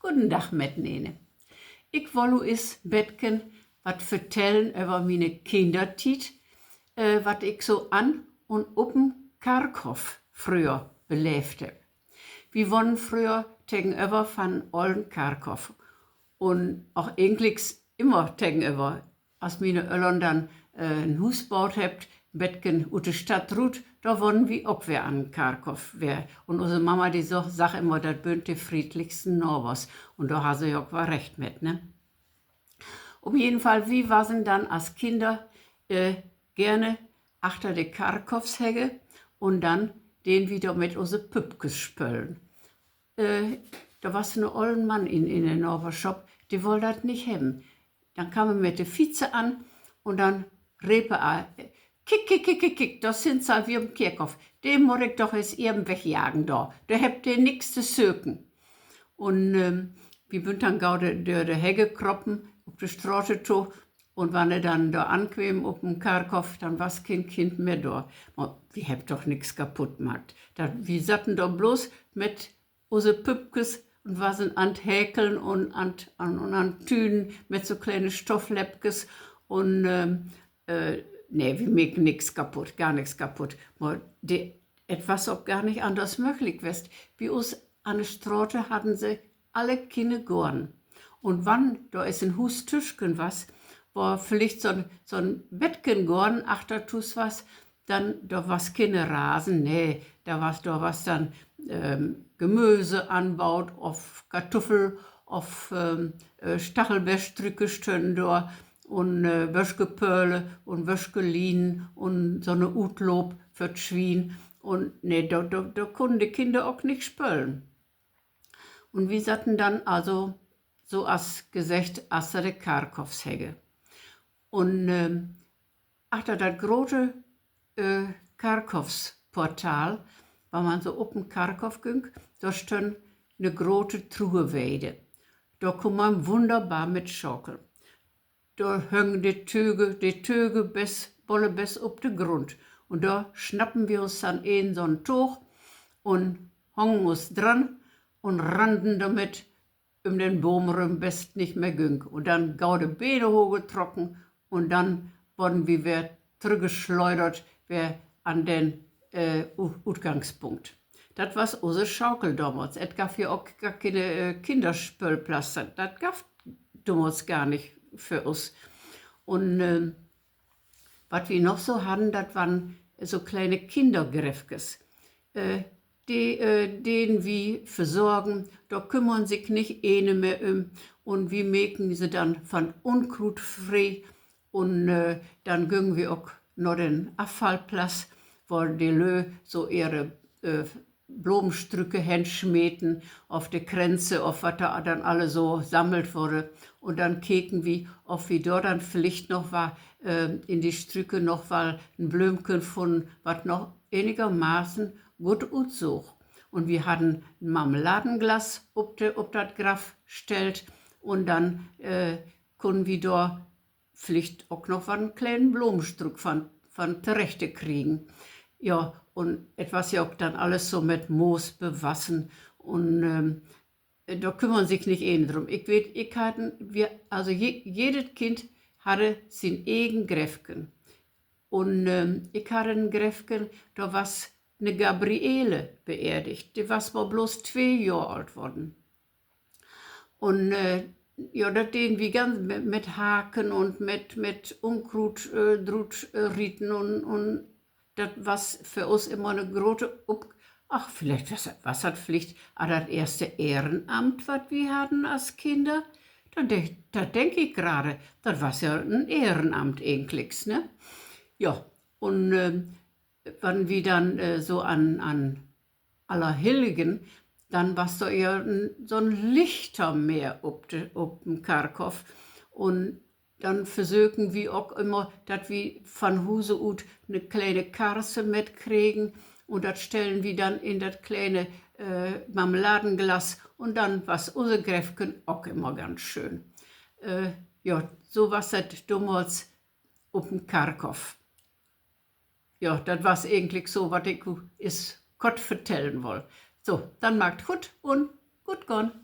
Guten Tag mitnehmen. Ich wolle is betken wat vertellen über meine Kindertiet, wat ich so an und up'n Karkow früher belebt hab. Wir wohnen früher gegenüber von Olden Karkow und auch eigentlich immer gegenüber. Als meine Eltern dann ein Haus gebaut habt, betken ut de Stadt Ruth, da wohnen wir auch wer an Karkow. Und unsere Mama, die sagt immer, das bünd die friedlichsten Norwers. Und da hat sie ja auch recht mit, ne? Auf jeden Fall, wir waren dann als Kinder gerne achter de Karkowshegge und dann den wieder mit unsere Püppkes spölen. Da war so ein olden Mann in der Norbershop, die wollte das nicht haben. Dann kam er mit der Vize an und dann repe er, kick, kick, kick, kick, kick, das sind sie wie im Kirchhof. Den muss ich doch jetzt eben wegjagen da. Da habt ihr nix zu söken. Und wir sind dann gaude durch die Hegge kroppen, auf die Straße zu. Und wenn er dann da anquem auf dem Karkow, dann war kein Kind mehr da. Wir habt doch nix kaputt gemacht. Wir satten da bloß mit unsere Püppkes und waren an Häkeln und an Tünen mit so kleinen Stoffläppkes und nee, wir machen nix kaputt, gar nichts kaputt. Etwas auch gar nicht anders möglich west. Bei uns an der Straße hatten sie alle Kinder gorn. Und wann da ist ein Hustischken was, war vielleicht so ein Bettken gorn, achter tus was, dann da was keine Rasen, nee, da was dann Gemüse anbaut, auf Kartoffel, auf Stachelbeerstrücke stehen da und Wäschgepöle und Wäschgelinen und so eine Utlob für das Schwein. Und nee, da konnten die Kinder auch nicht spölen. Und wir satten dann also, so als gesagt, achter de Karkowshegge. Und achter das große Karkowsportal, wenn man so auf den Karkow ging, da stand eine große Truheweide. Da kann man wunderbar mit schaukeln. Da hängen die Töge bolle bis auf den Grund. Und da schnappen wir uns dann so ein Tuch und hängen uns dran und rannten damit um den Baum rum, best nicht mehr ging. Und dann gaude Beine hochgetrocken und dann wurden wir wieder zurückgeschleudert an den Utgangspunkt. Das war unsere Schaukel damals. Es gab ja auch gar keine Kinderspülplatz. Das gab damals gar nicht für uns. Und was wir noch so hatten, das waren so kleine Kindergräfkes. Denen wir versorgen, da kümmern sich nicht eine mehr um. Und wir mäken sie dann von Unkraut frei. Und dann gehen wir auch noch den Abfallplatz, wo die Lö so ihre Blumenstrücke hinschmieden auf der Grenze, auf was da dann alle so sammelt wurde. Und dann keken wir, ob wir dort dann vielleicht noch war, in die Strücke noch mal ein Blümchen von, was noch einigermaßen gut utsuch. Und wir hatten ein Marmeladenglas ob das Graf stellt und dann konnten wir da vielleicht auch noch einen kleinen Blumenstruck von Terechte kriegen. Ja, und etwas ja auch dann alles so mit Moos bewassen und da kümmern sich nicht drum. Ich weiß, also jedes Kind hatte sein eigen Gräfken. Und ich hatte einen Gräfken, da war eine Gabriele beerdigt. Die war bloß 2 Jahre alt worden. Und ja, das denen wir ganz mit Haken und mit Unkraut riten und das war für uns immer eine große vielleicht was hat Pflicht, aber das erste Ehrenamt, was wir hatten als Kinder, da denke ich gerade, das war ja ein Ehrenamt eigentlich, ne? Ja, und wenn wir dann so an Allerheiligen, dann war es so eher so ein Lichtermeer ob dem Karkow. Und dann versuchen wir auch immer, dass wir von Hause ut eine kleine Karse mitkriegen. Und das stellen wir dann in das kleine Marmeladenglas. Und dann was unsere Gräfken auch immer ganz schön. Ja, so war es damals auf dem Karkow. Ja, das war eigentlich so, was ich Gott vertellen wollte. So, dann macht gut und gut gone.